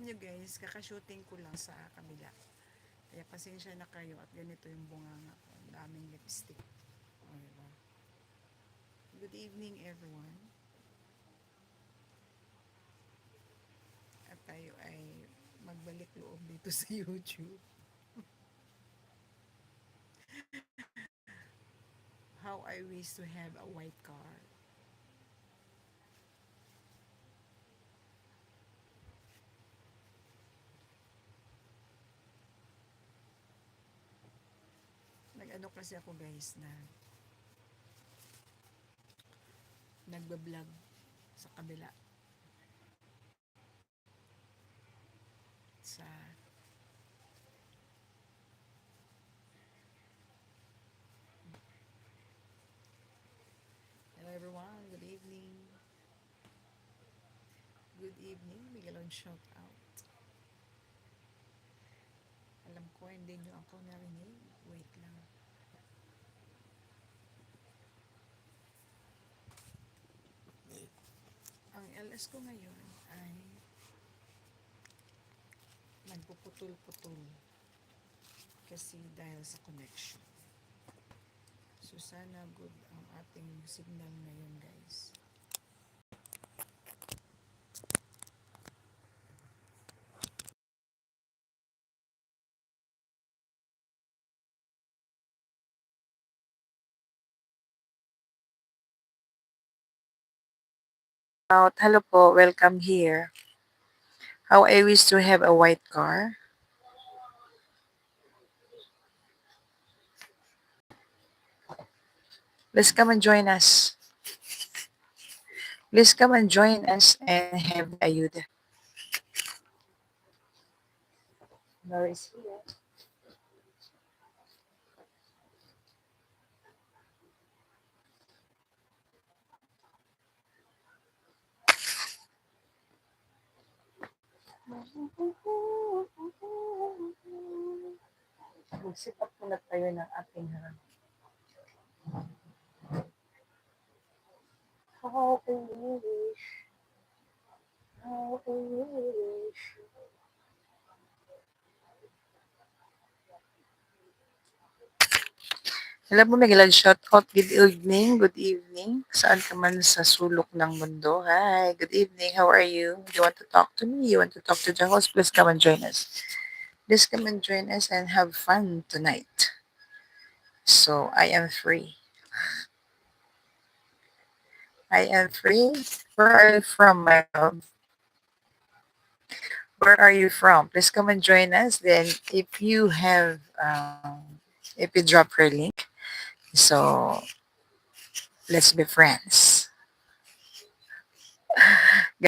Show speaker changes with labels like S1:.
S1: alam nyo guys, kakashooting ko lang sa kabila. Kaya pasensya na kayo at ganito yung bunganga ko. Ang daming lipstick. O, diba? Good evening everyone. At tayo ay magbalik loob dito sa YouTube. How I wish to have a white car. Nag-ano kasi ako guys na nagbablog sa kabila sa hello everyone, good evening. Good evening, Miguelon shout out. Alam ko hindi nyo ako narinig. Wait lang. Ang LS ko ngayon ay nagpuputol-putol kasi dahil sa connection. So sana good ang ating signal ngayon guys. Hello po, welcome here. How I wish to have a white car. Please come and join us. Please come and join us and have the ayuda. Where is he? Mag-sit up muna tayo ng ating harap. How I wish, how I wish. Hello po, Miguel. Shout out. Good evening. Good evening. Saan ka man sa sulok ng mundo. Hi. Good evening. How are you? Do you want to talk to me? You want to talk to the host? Please come and join us. Please come and join us and have fun tonight. So, I am free. I am free. Where are you from, my love? Where are you from? Please come and join us. Then, if you have, if you drop your link, so let's be friends.